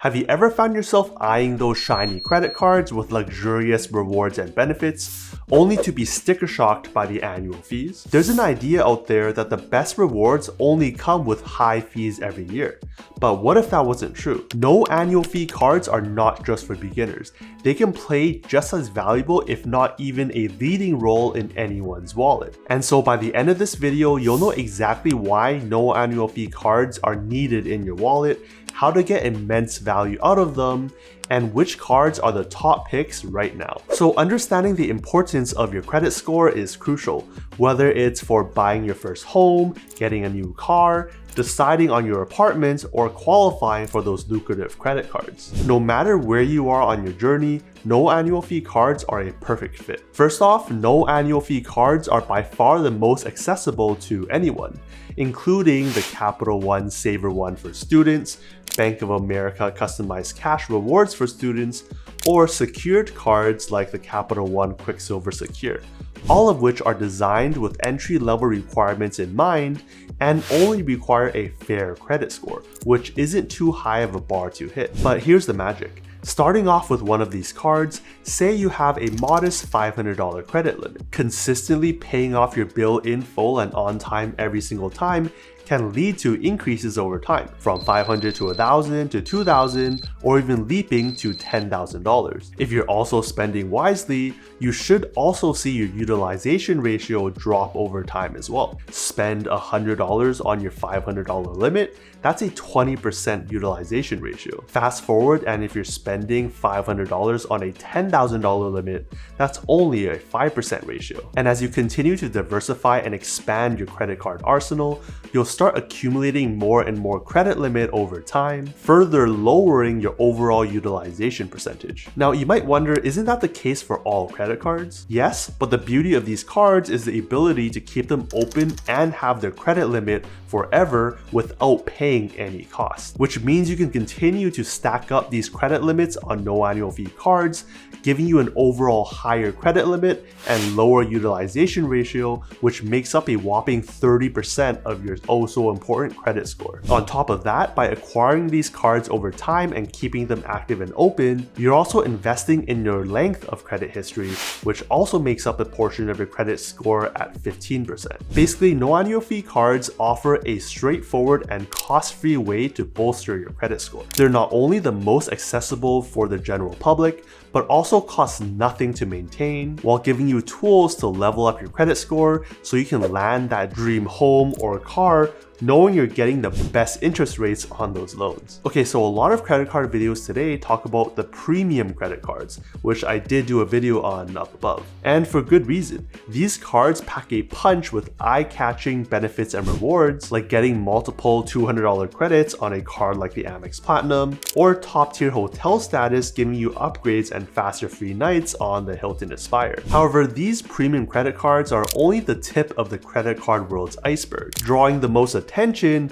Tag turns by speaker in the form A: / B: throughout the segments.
A: Have you ever found yourself eyeing those shiny credit cards with luxurious rewards and benefits, only to be sticker shocked by the annual fees? There's an idea out there that the best rewards only come with high fees every year. But what if that wasn't true? No annual fee cards are not just for beginners. They can play just as valuable, if not even a leading role in anyone's wallet. And so by the end of this video, you'll know exactly why no annual fee cards are needed in your wallet, how to get immense value out of them, and which cards are the top picks right now. So understanding the importance of your credit score is crucial, whether it's for buying your first home, getting a new car, deciding on your apartment, or qualifying for those lucrative credit cards. No matter where you are on your journey, no annual fee cards are a perfect fit. First off, no annual fee cards are by far the most accessible to anyone, including the Capital One Saver One for students, Bank of America customized cash rewards for students, or secured cards like the Capital One Quicksilver Secure, all of which are designed with entry-level requirements in mind and only require a fair credit score, which isn't too high of a bar to hit. But here's the magic. Starting off with one of these cards, say you have a modest $500 credit limit. Consistently paying off your bill in full and on time every single time can lead to increases over time, from $500 to $1,000 to $2,000, or even leaping to $10,000. If you're also spending wisely, you should also see your utilization ratio drop over time as well. Spend $100 on your $500 limit, that's a 20% utilization ratio. Fast forward, and if you're spending $500 on a $10,000 limit, that's only a 5% ratio. And as you continue to diversify and expand your credit card arsenal, you'll start accumulating more and more credit limit over time, further lowering your overall utilization percentage. Now, you might wonder, isn't that the case for all credit cards? Yes, but the beauty of these cards is the ability to keep them open and have their credit limit forever without paying any cost, which means you can continue to stack up these credit limits on no annual fee cards, giving you an overall higher credit limit and lower utilization ratio, which makes up a whopping 30% of your oh so important credit score. On top of that, by acquiring these cards over time and keeping them active and open, you're also investing in your length of credit history, which also makes up a portion of your credit score at 15%. Basically, no annual fee cards offer a straightforward and cost-free way to bolster your credit score. They're not only the most accessible for the general public, but also cost nothing to maintain, while giving you tools to level up your credit score so you can land that dream home or car knowing you're getting the best interest rates on those loans. Okay, so a lot of credit card videos today talk about the premium credit cards, which I did do a video on up above. And for good reason. These cards pack a punch with eye-catching benefits and rewards, like getting multiple $200 credits on a card like the Amex Platinum, or top-tier hotel status giving you upgrades and faster free nights on the Hilton Aspire. However, these premium credit cards are only the tip of the credit card world's iceberg, drawing the most attention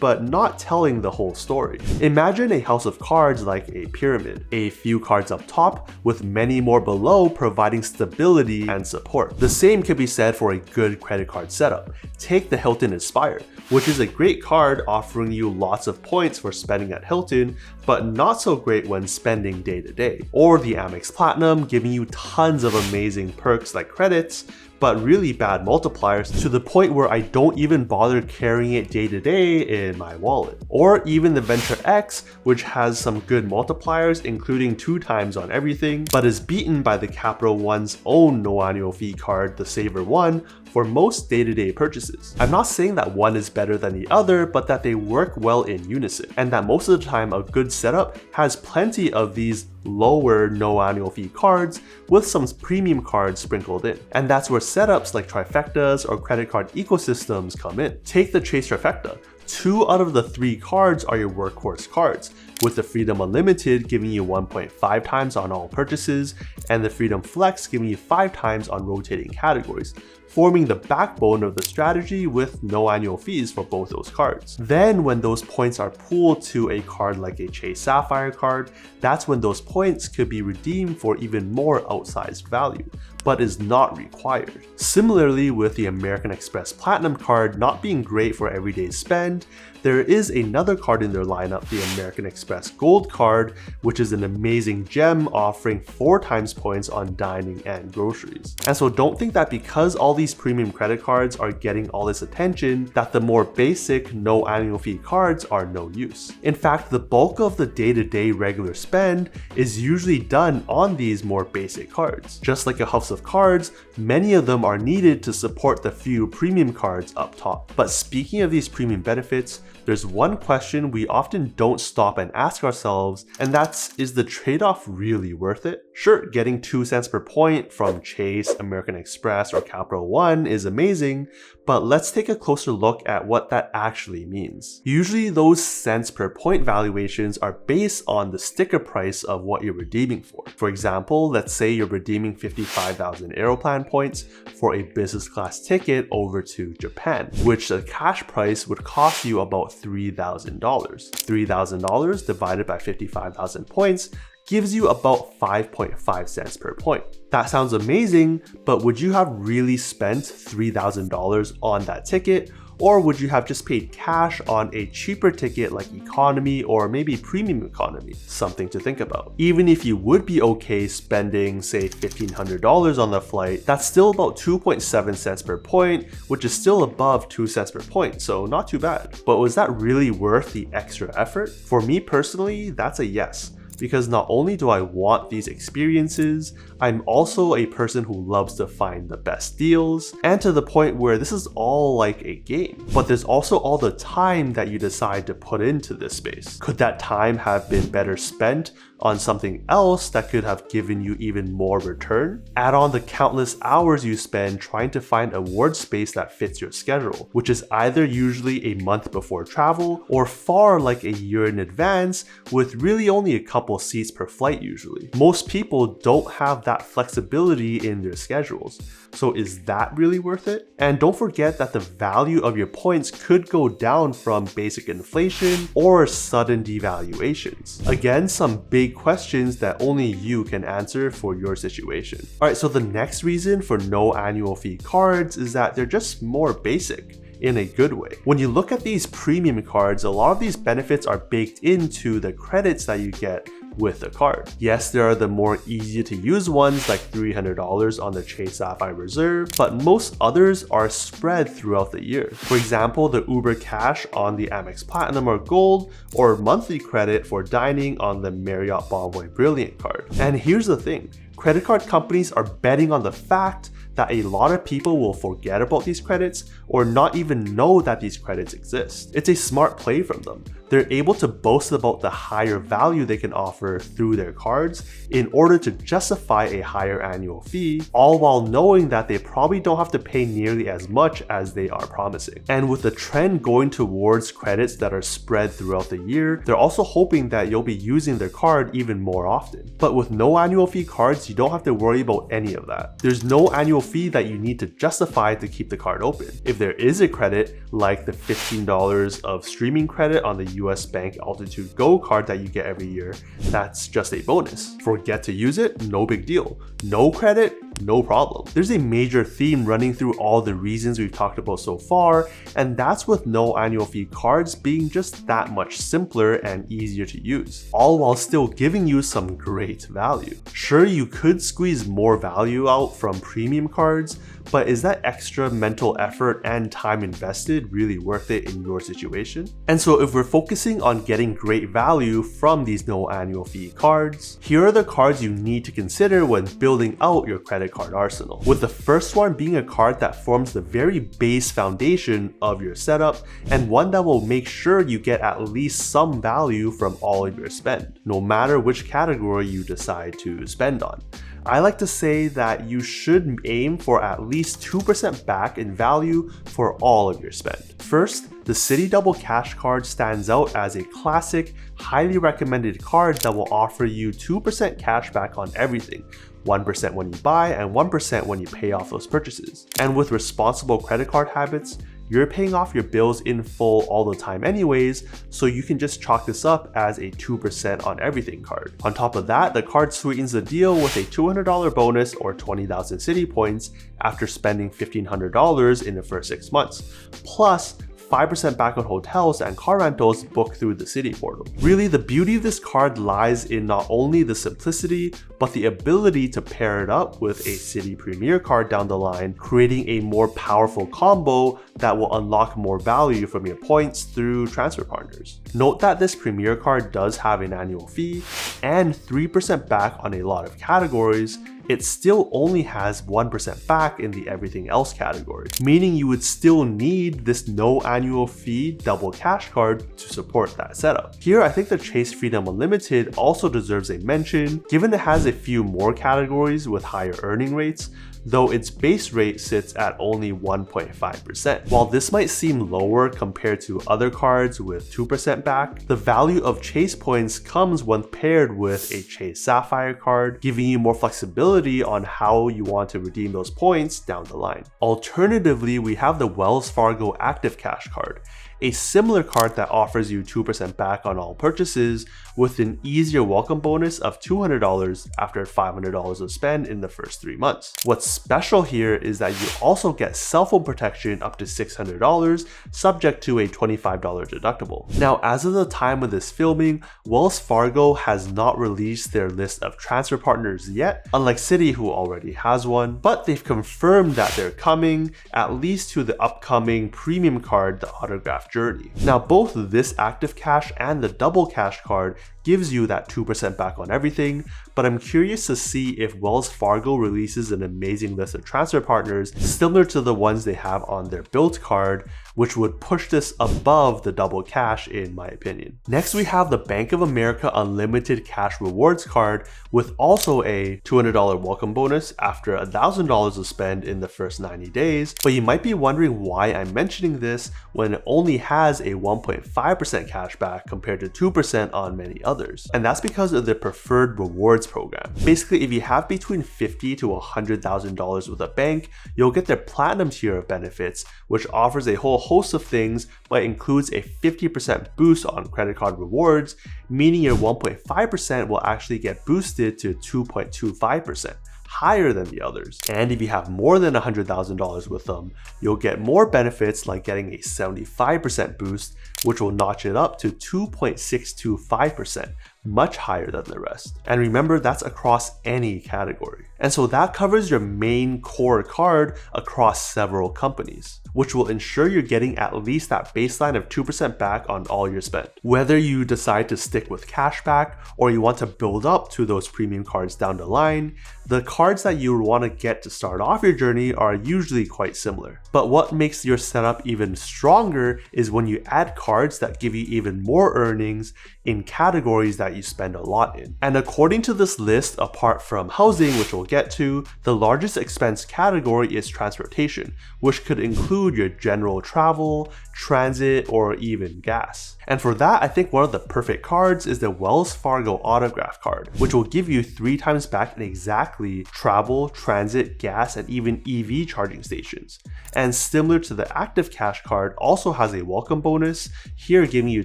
A: but not telling the whole story. Imagine a house of cards like a pyramid, a few cards up top with many more below providing stability and support. The same can be said for a good credit card setup. Take the Hilton Aspire, which is a great card offering you lots of points for spending at Hilton, but not so great when spending day to day. Or the Amex Platinum, giving you tons of amazing perks like credits, but really bad multipliers to the point where I don't even bother carrying it day to day in my wallet. Or even the Venture X, which has some good multipliers, including 2 times on everything, but is beaten by the Capital One's own no annual fee card, the Saver One, for most day-to-day purchases. I'm not saying that one is better than the other, but that they work well in unison, and that most of the time a good setup has plenty of these lower no annual fee cards with some premium cards sprinkled in. And that's where setups like trifectas or credit card ecosystems come in. Take the Chase Trifecta. 2 out of the 3 cards are your workhorse cards, with the Freedom Unlimited giving you 1.5 times on all purchases, and the Freedom Flex giving you 5 times on rotating categories, forming the backbone of the strategy with no annual fees for both those cards. Then when those points are pooled to a card like a Chase Sapphire card, that's when those points could be redeemed for even more outsized value, but is not required. Similarly with the American Express Platinum card not being great for everyday spend, There is another card in their lineup, the American Express Gold card, which is an amazing gem offering 4 times points on dining and groceries. And so don't think that because all these premium credit cards are getting all this attention, that the more basic, no annual fee cards are no use. In fact, the bulk of the day-to-day regular spend is usually done on these more basic cards. Just like a house of cards, many of them are needed to support the few premium cards up top. But speaking of these premium benefits, there's one question we often don't stop and ask ourselves, and that's, is the trade-off really worth it? Sure, getting 2 cents per point from Chase, American Express, or Capital One is amazing, but let's take a closer look at what that actually means. Usually those cents per point valuations are based on the sticker price of what you're redeeming for. For example, let's say you're redeeming 55,000 Aeroplan points for a business class ticket over to Japan, which the cash price would cost you about $3,000. $3,000 divided by 55,000 points gives you about 5.5 cents per point. That sounds amazing, but would you have really spent $3,000 on that ticket? Or would you have just paid cash on a cheaper ticket like economy or maybe premium economy? Something to think about. Even if you would be okay spending, say, $1,500 on the flight, that's still about 2.7 cents per point, which is still above 2 cents per point, so not too bad. But was that really worth the extra effort? For me personally, that's a yes. Because not only do I want these experiences, I'm also a person who loves to find the best deals, and to the point where this is all like a game. But there's also all the time that you decide to put into this space. Could that time have been better spent on something else that could have given you even more return? Add on the countless hours you spend trying to find award space that fits your schedule, which is either usually a month before travel or far like a year in advance with really only a couple seats per flight usually. Most people don't have that flexibility in their schedules. So is that really worth it? And don't forget that the value of your points could go down from basic inflation or sudden devaluations. Again, some big questions that only you can answer for your situation. Alright, so the next reason for no annual fee cards is that they're just more basic. In a good way. When you look at these premium cards, a lot of these benefits are baked into the credits that you get with the card. Yes, there are the more easy to use ones like $300 on the Chase Sapphire Reserve, but most others are spread throughout the year. For example, the Uber Cash on the Amex Platinum or Gold, or monthly credit for dining on the Marriott Bonvoy Brilliant card. And here's the thing, credit card companies are betting on the fact that a lot of people will forget about these credits or not even know that these credits exist. It's a smart play from them. They're able to boast about the higher value they can offer through their cards in order to justify a higher annual fee, all while knowing that they probably don't have to pay nearly as much as they are promising. And with the trend going towards credits that are spread throughout the year, they're also hoping that you'll be using their card even more often. But with no annual fee cards, you don't have to worry about any of that. There's no annual fee that you need to justify to keep the card open. If there is a credit, like the $15 of streaming credit on the US Bank Altitude Go card that you get every year, that's just a bonus. Forget to use it? No big deal. No credit? No problem. There's a major theme running through all the reasons we've talked about so far, and that's with no annual fee cards being just that much simpler and easier to use, all while still giving you some great value. Sure, you could squeeze more value out from premium cards, but is that extra mental effort and time invested really worth it in your situation? And so if we're focusing on getting great value from these no annual fee cards, here are the cards you need to consider when building out your credit card arsenal. With the first one being a card that forms the very base foundation of your setup and one that will make sure you get at least some value from all of your spend, no matter which category you decide to spend on. I like to say that you should aim for at least 2% back in value for all of your spend. First, the Citi Double Cash card stands out as a classic, highly recommended card that will offer you 2% cash back on everything, 1% when you buy and 1% when you pay off those purchases. And with responsible credit card habits, you're paying off your bills in full all the time anyways, so you can just chalk this up as a 2% on everything card. On top of that, the card sweetens the deal with a $200 bonus or 20,000 Citi points after spending $1,500 in the first 6 months, plus 5% back on hotels and car rentals booked through the Citi portal. Really, the beauty of this card lies in not only the simplicity, but the ability to pair it up with a Citi Premier card down the line, creating a more powerful combo that will unlock more value from your points through transfer partners. Note that this Premier card does have an annual fee and 3% back on a lot of categories. It still only has 1% back in the everything else category, meaning you would still need this no annual fee double cash card to support that setup. Here, I think the Chase Freedom Unlimited also deserves a mention, given it has a few more categories with higher earning rates, though its base rate sits at only 1.5%. While this might seem lower compared to other cards with 2% back, the value of Chase points comes when paired with a Chase Sapphire card, giving you more flexibility on how you want to redeem those points down the line. Alternatively, we have the Wells Fargo Active Cash card, a similar card that offers you 2% back on all purchases with an easier welcome bonus of $200 after $500 of spend in the first 3 months. What's special here is that you also get cell phone protection up to $600, subject to a $25 deductible. Now, as of the time of this filming, Wells Fargo has not released their list of transfer partners yet, unlike Citi, who already has one, but they've confirmed that they're coming, at least to the upcoming premium card, the Autograph Journey. Now, both this Active Cash and the Double Cash card gives you that 2% back on everything, but I'm curious to see if Wells Fargo releases an amazing list of transfer partners similar to the ones they have on their Built card, which would push this above the Double Cash in my opinion. Next, we have the Bank of America Unlimited Cash Rewards card with also a $200 welcome bonus after $1,000 of spend in the first 90 days, but you might be wondering why I'm mentioning this when it only has a 1.5% cash back compared to 2% on many others. And that's because of the preferred rewards program. Basically, if you have between $50,000 to $100,000 with a bank, you'll get their platinum tier of benefits, which offers a whole host of things, but includes a 50% boost on credit card rewards, meaning your 1.5% will actually get boosted to 2.25%. higher than the others. And if you have more than $100,000 with them, you'll get more benefits like getting a 75% boost, which will notch it up to 2.625%, much higher than the rest. And remember, that's across any category. And so that covers your main core card across several companies, which will ensure you're getting at least that baseline of 2% back on all your spend. Whether you decide to stick with cashback or you want to build up to those premium cards down the line, the cards that you want to get to start off your journey are usually quite similar. But what makes your setup even stronger is when you add cards that give you even more earnings in categories that you spend a lot in. And according to this list, apart from housing, which we'll get to, the largest expense category is transportation, which could include your general travel, transit, or even gas. And for that, I think one of the perfect cards is the Wells Fargo Autograph card, which will give you 3 times back in exactly travel, transit, gas, and even EV charging stations. And similar to the Active Cash card, also has a welcome bonus, here giving you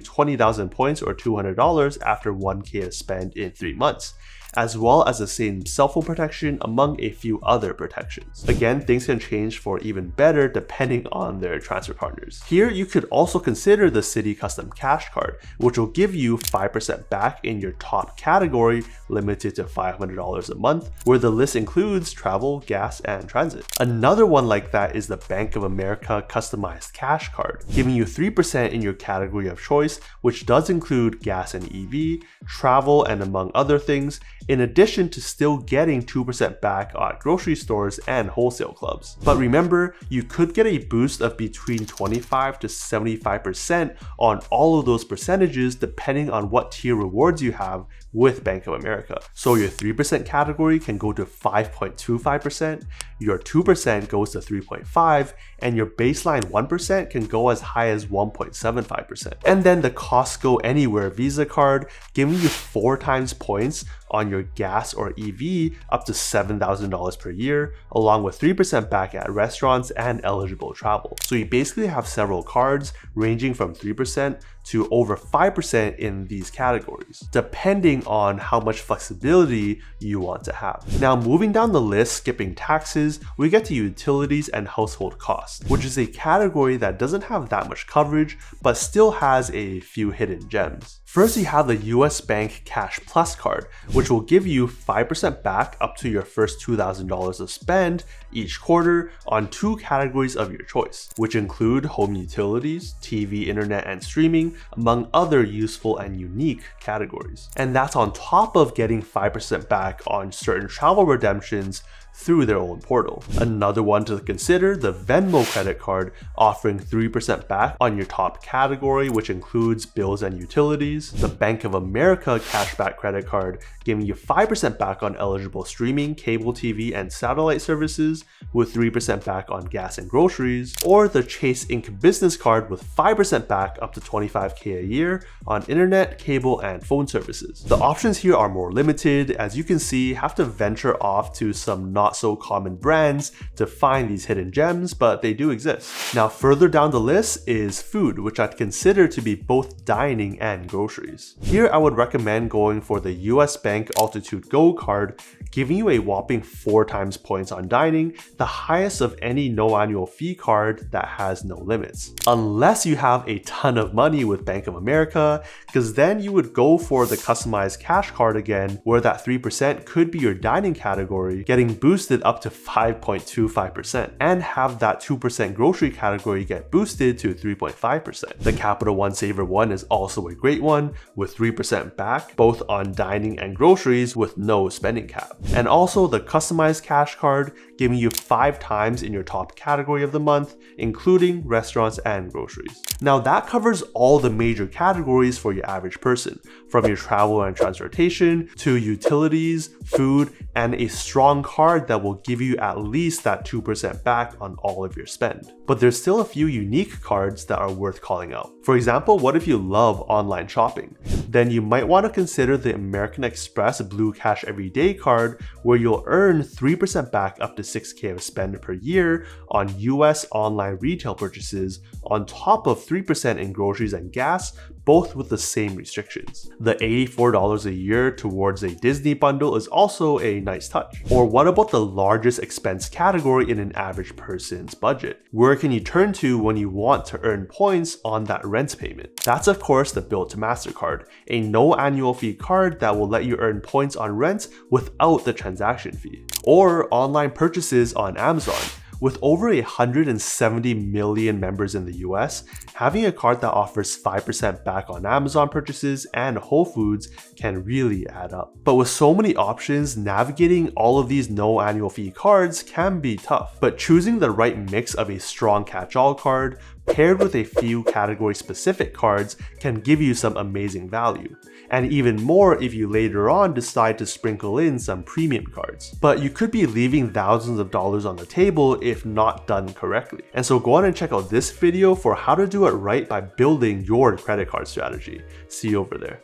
A: 20,000 points or $200 after 1K of spend in 3 months, as well as the same cell phone protection among a few other protections. Again, things can change for even better depending on their transfer partners. Here, you could also consider the Citi Custom Cash card, which will give you 5% back in your top category, limited to $500 a month, where the list includes travel, gas, and transit. Another one like that is the Bank of America Customized Cash card, giving you 3% in your category of choice, which does include gas and EV, travel, and among other things, in addition to still getting 2% back at grocery stores and wholesale clubs. But remember, you could get a boost of between 25 to 75% on all of those percentages depending on what tier rewards you have with Bank of America. So your 3% category can go to 5.25%, your 2% goes to 3.5%, and your baseline 1% can go as high as 1.75%. And then the Costco Anywhere Visa card, giving you 4 times points on your gas or EV up to $7,000 per year, along with 3% back at restaurants and eligible travel. So you basically have several cards ranging from 3% to over 5% in these categories, depending on how much flexibility you want to have. Now, moving down the list, skipping taxes, purchases, we get to utilities and household costs, which is a category that doesn't have that much coverage, but still has a few hidden gems. First, you have the US Bank Cash Plus card, which will give you 5% back up to your first $2,000 of spend each quarter on 2 categories of your choice, which include home utilities, TV, internet, and streaming, among other useful and unique categories. And that's on top of getting 5% back on certain travel redemptions through their own portal. Another one to consider, the Venmo credit card, offering 3% back on your top category, which includes bills and utilities. The Bank of America cashback credit card, giving you 5% back on eligible streaming, cable TV, and satellite services, with 3% back on gas and groceries. Or the Chase Inc. business card with 5% back up to $25K a year on internet, cable, and phone services. The options here are more limited, as you can see, have to venture off to some not so common brands to find these hidden gems, but they do exist. Now, further down the list is food, which I'd consider to be both dining and groceries. Here, I would recommend going for the US Bank Altitude Go card, giving you a whopping 4 times points on dining, the highest of any no annual fee card that has no limits. Unless you have a ton of money with Bank of America, because then you would go for the customized cash card again, where that 3% could be your dining category, getting boosted up to 5.25%, and have that 2% grocery category get boosted to 3.5%. The Capital One Saver one is also a great one, with 3% back, both on dining and groceries with no spending cap. And also the customized cash card, giving you 5 times in your top category of the month, including restaurants and groceries. Now that covers all the major categories for your average person, from your travel and transportation to utilities, food, and a strong card that will give you at least that 2% back on all of your spend. But there's still a few unique cards that are worth calling out. For example, what if you love online shopping? Then you might want to consider the American Express Blue Cash Everyday card, where you'll earn 3% back up to $6K of spend per year on US online retail purchases, on top of 3% in groceries and gas, both with the same restrictions. The $84 a year towards a Disney bundle is also a nice touch. Or what about the largest expense category in an average person's budget? Where can you turn to when you want to earn points on that rent payment? That's of course the Bilt to MasterCard, a no annual fee card that will let you earn points on rent without the transaction fee. Or online purchases on Amazon. With over 170 million members in the US, having a card that offers 5% back on Amazon purchases and Whole Foods can really add up. But with so many options, navigating all of these no annual fee cards can be tough. But choosing the right mix of a strong catch-all card paired with a few category-specific cards can give you some amazing value. And even more if you later on decide to sprinkle in some premium cards. But you could be leaving thousands of dollars on the table if not done correctly. And so go on and check out this video for how to do it right by building your credit card strategy. See you over there.